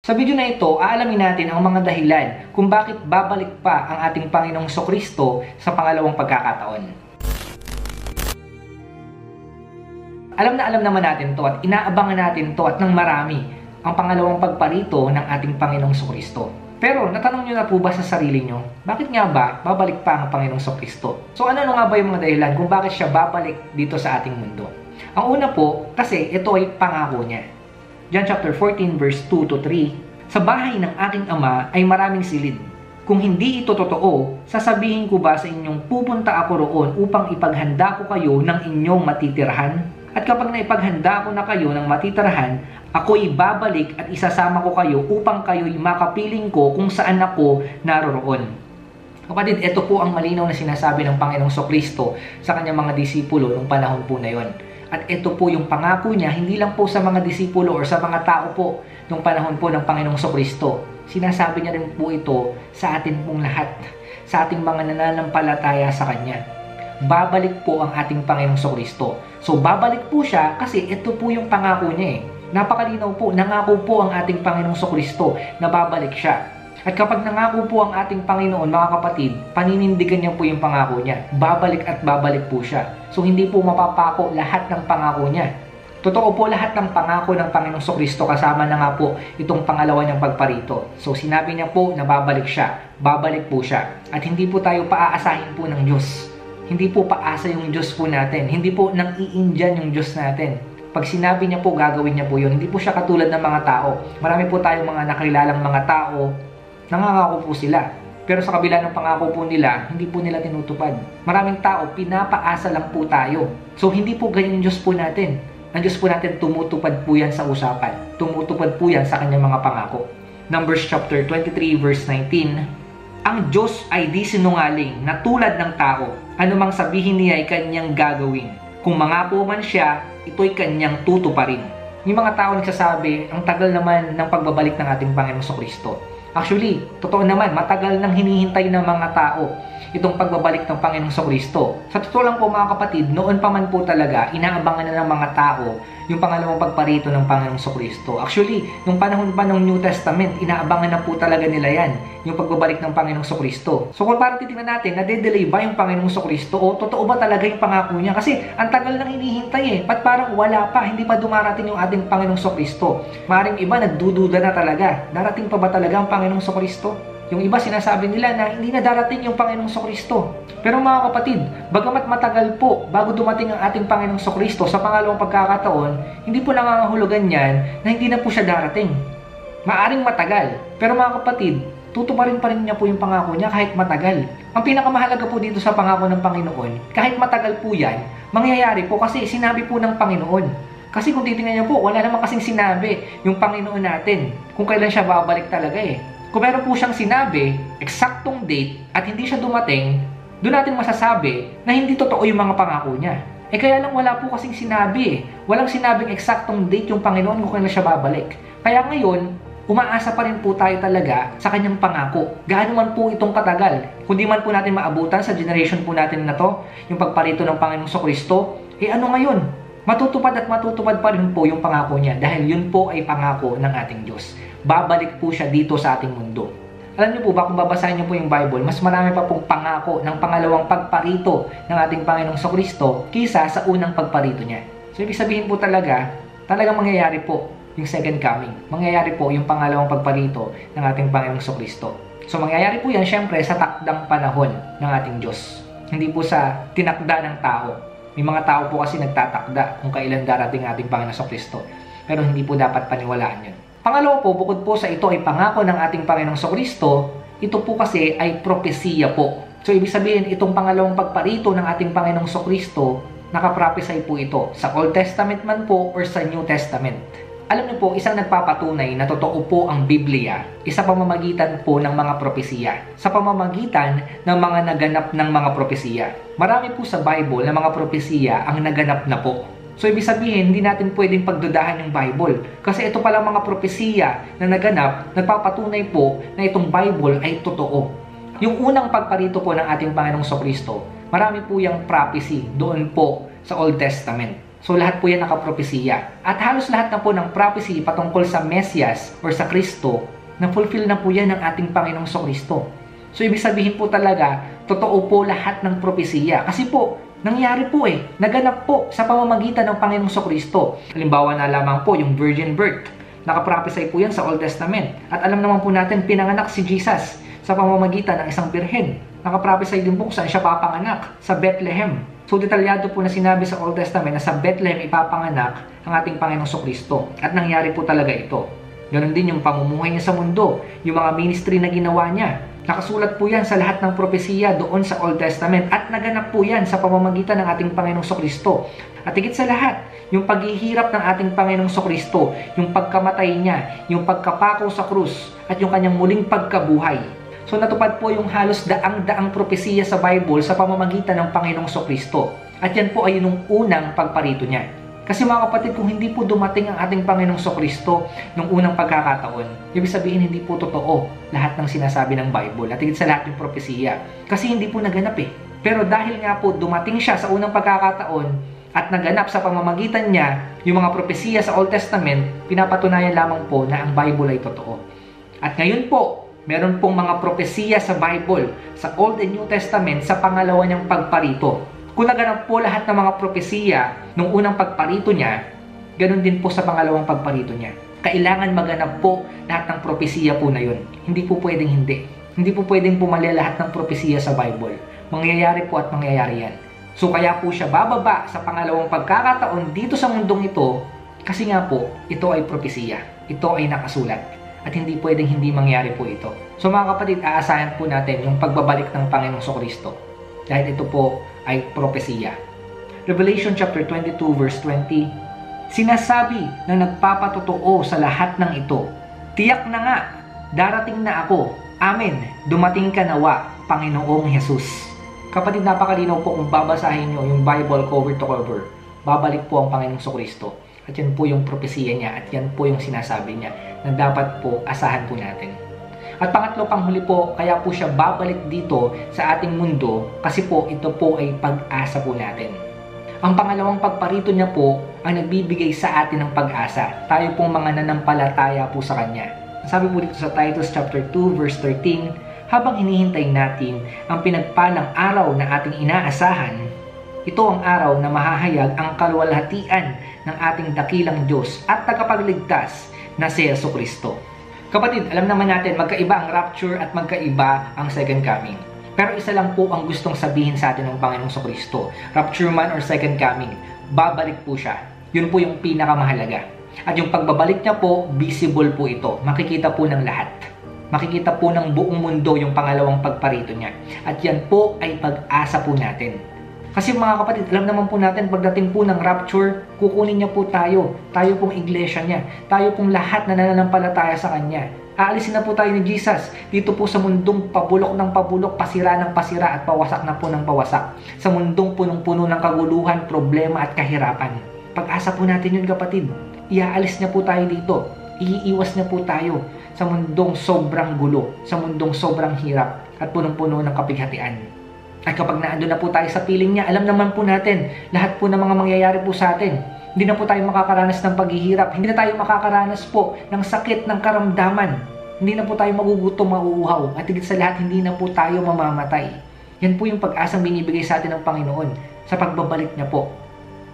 Sa video na ito, aalamin natin ang mga dahilan kung bakit babalik pa ang ating Panginoong Jesucristo sa pangalawang pagkakataon. Alam na alam naman natin to at inaabangan natin to at ng marami ang pangalawang pagparito ng ating Panginoong Jesucristo. Pero natanong nyo na po ba sa sarili nyo, bakit nga ba babalik pa ang Panginoong Jesucristo? So ano nga ba yung mga dahilan kung bakit siya babalik dito sa ating mundo? Ang una po, kasi ito ay pangako niya. John chapter 14 verse 2 to 3, sa bahay ng aking ama ay maraming silid. Kung hindi ito totoo, sasabihin ko ba sa inyong pupunta ako roon upang ipaghanda ko kayo ng inyong matitirahan? At kapag naipaghanda ko na kayo ng matitirahan, ako'y babalik at isasama ko kayo upang kayo'y makapiling ko kung saan ako naroroon. Kapatid, ito po ang malinaw na sinasabi ng Panginoong Jesucristo sa kanyang mga disipulo nung panahon po na yon. At ito po yung pangako niya, hindi lang po sa mga disipulo o sa mga tao po nung panahon po ng Panginoong Jesucristo. Sinasabi niya rin po ito sa atin pong lahat, sa ating mga nananampalataya sa Kanya. Babalik po ang ating Panginoong Jesucristo. So babalik po siya kasi ito po yung pangako niya eh. Napakalinaw po, nangako po ang ating Panginoong Jesucristo na babalik siya. At kapag nangako po ang ating Panginoon, mga kapatid, paninindigan niya po yung pangako niya. Babalik at babalik po siya. So hindi po mapapako lahat ng pangako niya. Totoo po lahat ng pangako ng Panginoong Jesucristo, kasama na nga po itong pangalawa niyang pagparito. So sinabi niya po na babalik siya. Babalik po siya. At hindi po tayo paaasahin po ng Diyos. Hindi po paasa yung Diyos po natin. Hindi po nang iindyan yung Diyos natin. Pag sinabi niya po, gagawin niya po yun. Hindi po siya katulad ng mga tao. Marami po tayong mga nakilalang mga tao, nangangako po sila. Pero sa kabila ng pangako po nila, hindi po nila tinutupad. Maraming tao, pinapaasa lang po tayo. So hindi po ganyan yung Diyos po natin. Ang Diyos po natin, tumutupad po yan sa usapan. Tumutupad po yan sa kanyang mga pangako. Numbers chapter 23 verse 19, ang Diyos ay di sinungaling na tulad ng tao. Anumang sabihin niya ay kanyang gagawin. Kung mangako man siya, ito'y kanyang tutuparin. Yung mga tao nagsasabi, ang tagal naman ng pagbabalik ng ating Panginoong Jesucristo. Actually, totoo naman, matagal nang hinihintay ng mga tao itong pagbabalik ng Panginoong Jesucristo. Sa totoo lang po mga kapatid, noon pa man po talaga, inaabangan na ng mga tao yung pangalawang pagparito ng Panginoong Jesucristo. Actually, nung panahon pa ng New Testament, inaabangan na po talaga nila yan, yung pagbabalik ng Panginoong Jesucristo. So kung parang titingnan natin, nade-delay ba yung Panginoong Jesucristo o totoo ba talaga yung pangako niya? Kasi ang tagal nang hinihintay eh. Ba't parang wala pa, hindi pa dumarating yung ating Panginoong Jesucristo? Maring iba nagdududa na talaga. Darating pa ba talaga ang Panginoong Jesucristo? Yung iba sinasabi nila na hindi na darating yung Panginoong Jesucristo. Pero mga kapatid, bagamat matagal po bago dumating ang ating Panginoong Jesucristo sa pangalawang pagkakataon, hindi po nangangahulugan yan na hindi na po siya darating. Maaring matagal. Pero mga kapatid, tutuparin pa rin niya po yung pangako niya kahit matagal. Ang pinakamahalaga po dito sa pangako ng Panginoon, kahit matagal po yan, mangyayari po kasi sinabi po ng Panginoon. Kasi kung titingnan niyo po, wala naman kasing sinabi yung Panginoon natin kung kailan siya babalik talaga eh. Kung meron po siyang sinabi, eksaktong date, at hindi siya dumating, doon natin masasabi na hindi totoo yung mga pangako niya. Eh kaya lang wala po kasing sinabi eh. Walang sinabing eksaktong date yung Panginoon kung kailan siya babalik. Kaya ngayon, umaasa pa rin po tayo talaga sa kanyang pangako. Gaano man po itong katagal. Kung di man po natin maabutan sa generation po natin na to, yung pagparito ng Panginoong Jesucristo, eh ano ngayon? Matutupad at matutupad pa rin po yung pangako niya dahil yun po ay pangako ng ating Diyos. Babalik po siya dito sa ating mundo. Alam niyo po ba, kung babasahin niyo po yung Bible, mas marami pa pong pangako ng pangalawang pagparito ng ating Panginoong Jesucristo kisa sa unang pagparito niya. So ibig sabihin po talagang mangyayari po yung second coming. Mangyayari po yung pangalawang pagparito ng ating Panginoong Jesucristo. So mangyayari po yan syempre sa takdang panahon ng ating Diyos. Hindi po sa tinakda ng tao. May mga tao po kasi nagtatakda kung kailan darating ating Panginoong Jesucristo. Pero hindi po dapat paniwalaan yun. Pangalawa po, bukod po sa ito ay pangako ng ating Panginoong Jesucristo, ito po kasi ay propesiya po. So ibig sabihin, itong pangalawang pagparito ng ating Panginoong Jesucristo, nakaprophesy po ito sa Old Testament man po or sa New Testament. Alam niyo po, isang nagpapatunay na totoo po ang Biblia, isa pamamagitan po ng mga propesiya. Sa pamamagitan ng mga naganap ng mga propesiya. Marami po sa Bible na mga propesiya ang naganap na po. So ibig sabihin, hindi natin pwedeng pagdudahan yung Bible. Kasi ito palang mga propesiya na naganap, nagpapatunay po na itong Bible ay totoo. Yung unang pagparito po ng ating Panginoong Jesucristo, marami po yung prophecy doon po sa Old Testament. So lahat po yan nakapropesiya. At halos lahat na po ng prophecy patungkol sa Mesias or sa Kristo, na-fulfill na po yan ng ating Panginoong Kristo. So ibig sabihin po talaga, totoo po lahat ng propesiya. Kasi po, nangyari po naganap po sa pamamagitan ng Panginoong Kristo. Halimbawa na lamang po yung virgin birth. Nakaprophesy po yan sa Old Testament. At alam naman po natin, pinanganak si Jesus sa pamamagitan ng isang birhen. Nakaprophesy din po kung saan siya papanganak, sa Bethlehem. So detalyado po na sinabi sa Old Testament na sa Bethlehem ipapanganak ang ating Panginoong Kristo. At nangyari po talaga ito. Ganon din yung pamumuhay niya sa mundo, yung mga ministry na ginawa niya. Nakasulat po yan sa lahat ng propesiya doon sa Old Testament at naganap po yan sa pamamagitan ng ating Panginoong Kristo. At higit sa lahat, yung paghihirap ng ating Panginoong Kristo, yung pagkamatay niya, yung pagkapako sa krus, at yung kanyang muling pagkabuhay. So natupad po yung halos daang-daang propesiya sa Bible sa pamamagitan ng Panginoong Kristo. At yan po ay yung unang pagparito niya. Kasi mga kapatid, kung hindi po dumating ang ating Panginoong Kristo nung unang pagkakataon, ibig sabihin hindi po totoo lahat ng sinasabi ng Bible at higit sa lahat yung propesiya. Kasi hindi po naganap Pero dahil nga po dumating siya sa unang pagkakataon at naganap sa pamamagitan niya yung mga propesiya sa Old Testament, pinapatunayan lamang po na ang Bible ay totoo. At ngayon po, meron pong mga propesiya sa Bible, sa Old and New Testament, sa pangalawa niyang pagparito. Kung naganap po lahat ng mga propesiya nung unang pagparito niya, ganun din po sa pangalawang pagparito niya. Kailangan maganap po lahat ng propesiya po na yun. Hindi po pwedeng hindi. Hindi po pwedeng pumalya lahat ng propesiya sa Bible. Mangyayari po at mangyayari yan. So kaya po siya bababa sa pangalawang pagkakataon dito sa mundong ito, kasi nga po, ito ay propesiya. Ito ay nakasulat. At hindi pwedeng hindi mangyari po ito. So mga kapatid, aasahan po natin yung pagbabalik ng Panginoong Kristo. Dahil ito po ay propesiya. Revelation chapter 22 verse 20, sinasabi na nagpapatotoo sa lahat ng ito, tiyak na nga, darating na ako. Amen. Dumating ka nawa, Panginoong Jesus. Kapatid, napakalinaw po kung babasahin nyo yung Bible cover to cover. Babalik po ang Panginoong Kristo. At yan po yung propesiya niya at yan po yung sinasabi niya na dapat po asahan po natin. At pangatlo, panghuli po, kaya po siya babalik dito sa ating mundo kasi po ito po ay pag-asa po natin. Ang pangalawang pagparito niya po ang nagbibigay sa atin ng pag-asa. Tayo pong mga nanampalataya po sa Kanya. Sabi po dito sa Titus chapter 2 verse 13, habang hinihintay natin ang pinagpalang araw na ating inaasahan, ito ang araw na mahahayag ang kaluwalhatian ng ating dakilang Diyos at tagapagligtas na si Jesucristo. Kapatid, alam naman natin magkaiba ang rapture at magkaiba ang second coming. Pero isa lang po ang gustong sabihin sa atin ng Panginoong Kristo. Rapture man or second coming, babalik po siya. Yun po yung pinakamahalaga. At yung pagbabalik niya po, visible po ito. Makikita po ng lahat. Makikita po ng buong mundo yung pangalawang pagparito niya. At yan po ay pag-asa po natin. Kasi mga kapatid, alam naman po natin pagdating po ng rapture, kukunin niya po tayo. Tayo pong iglesia niya. Tayo pong lahat na nananampalataya sa Kanya. Aalisin na po tayo ni Jesus dito po sa mundong pabulok ng pabulok, pasira ng pasira at pawasak na po ng pawasak. Sa mundong punong-puno ng kaguluhan, problema at kahirapan. Pag-asa po natin yun kapatid. Iaalis niya po tayo dito. Iiiwas niya po tayo sa mundong sobrang gulo, sa mundong sobrang hirap at punong-puno ng kapighatian. At kapag naandun na po tayo sa piling niya, alam naman po natin, lahat po ng mga mangyayari po sa atin. Hindi na po tayo makakaranas ng paghihirap. Hindi na tayo makakaranas po ng sakit ng karamdaman. Hindi na po tayo magugutom, mauuhaw. At higit sa lahat, hindi na po tayo mamamatay. Yan po yung pag-asang binibigay sa atin ng Panginoon sa pagbabalik niya po.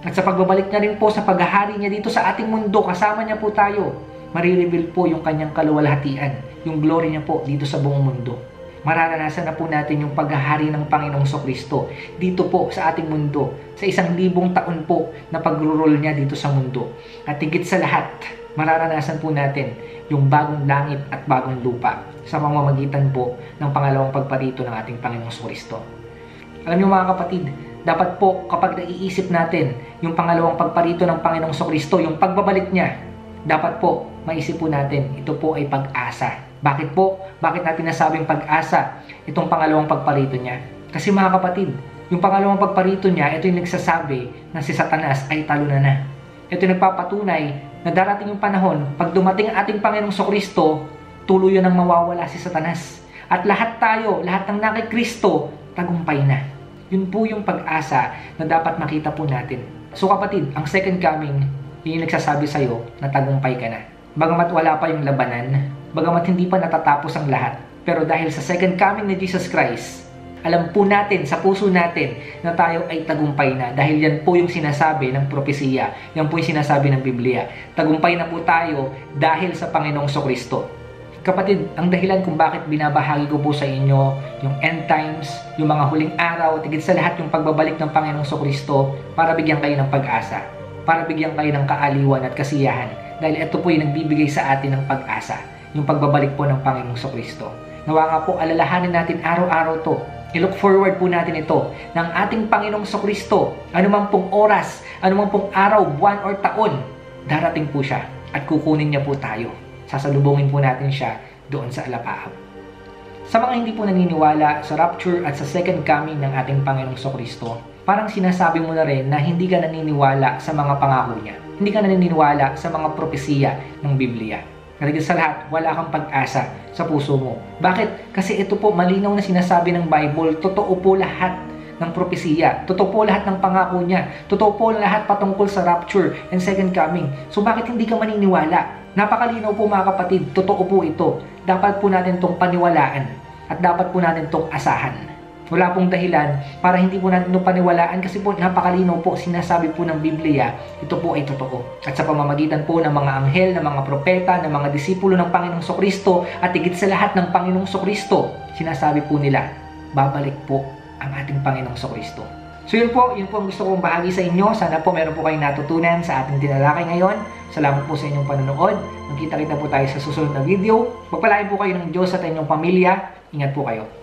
At sa pagbabalik niya rin po sa paghahari niya dito sa ating mundo, kasama niya po tayo. Marireveal po yung kanyang kaluwalhatian, yung glory niya po dito sa buong mundo. Mararanasan na po natin yung paghahari ng Panginoong Kristo dito po sa ating mundo, sa 1,000 taon po na pag-rule niya dito sa mundo. At higit sa lahat, mararanasan po natin yung bagong langit at bagong lupa sa pamamagitan po ng pangalawang pagparito ng ating Panginoong Kristo. Alam niyo mga kapatid, dapat po kapag naiisip natin yung pangalawang pagparito ng Panginoong Kristo, yung pagbabalik niya, dapat po maisip po natin, ito po ay pag-asa. Bakit po? Bakit natin nasabing pag-asa itong pangalawang pagparito niya? Kasi mga kapatid, yung pangalawang pagparito niya, ito yung nagsasabi na si Satanas ay talunan na. Ito yung nagpapatunay na darating yung panahon, pag dumating ang ating Panginoong Kristo, tuluyan ang mawawala si Satanas. At lahat tayo, lahat ng nakikristo, tagumpay na. Yun po yung pag-asa na dapat makita po natin. So kapatid, ang second coming, yun yung nagsasabi sa'yo na tagumpay ka na. Bagamat wala pa yung labanan, bagamat hindi pa natatapos ang lahat, pero dahil sa second coming ni Jesus Christ, alam po natin, sa puso natin, na tayo ay tagumpay na. Dahil yan po yung sinasabi ng propesiya, yan po yung sinasabi ng Biblia. Tagumpay na po tayo dahil sa Panginoong Kristo. Kapatid, ang dahilan kung bakit binabahagi ko po sa inyo yung end times, yung mga huling araw, at higit sa lahat yung pagbabalik ng Panginoong Kristo para bigyan kayo ng pag-asa, para bigyan kayo ng kaaliwan at kasiyahan. Dahil ito po yung nagbibigay sa atin ng pag-asa, yung pagbabalik po ng Panginoong Kristo. Nawa nga po alalahanin natin araw-araw to. I-look forward po natin ito ng ating Panginoong Kristo. Anumang pong oras, anumang pong araw, buwan or taon, darating po siya at kukunin niya po tayo. Sasalubungin po natin siya doon sa alapaap. Sa mga hindi po naniniwala sa rapture at sa second coming ng ating Panginoong Kristo, parang sinasabi mo na rin na hindi ka naniniwala sa mga pangako niya. Hindi ka naniniwala sa mga propesiya ng Biblia. Nalagyan sa lahat, wala kang pag-asa sa puso mo. Bakit? Kasi ito po malinaw na sinasabi ng Bible, totoo po lahat ng propesiya. Totoo po lahat ng pangako niya. Totoo po lahat patungkol sa rapture and second coming. So bakit hindi ka maniniwala? Napakalinaw po mga kapatid, totoo po ito. Dapat po natin itong paniwalaan at dapat po natin itong asahan. Wala pong dahilan para hindi po natin itong paniwalaan kasi po napakalinaw po, sinasabi po ng Biblia, ito po ay totoo. At sa pamamagitan po ng mga anghel, ng mga propeta, ng mga disipulo ng Panginoong Kristo at higit sa lahat ng Panginoong Kristo, sinasabi po nila, babalik po ang ating Panginoong Kristo. So yun po ang gusto kong bahagi sa inyo. Sana po meron po kayong natutunan sa ating tinalakay ngayon. Salamat po sa inyong panonood. Magkita-kita po tayo sa susunod na video. Pagpalain po kayo ng Diyos at inyong pamilya. Ingat po kayo.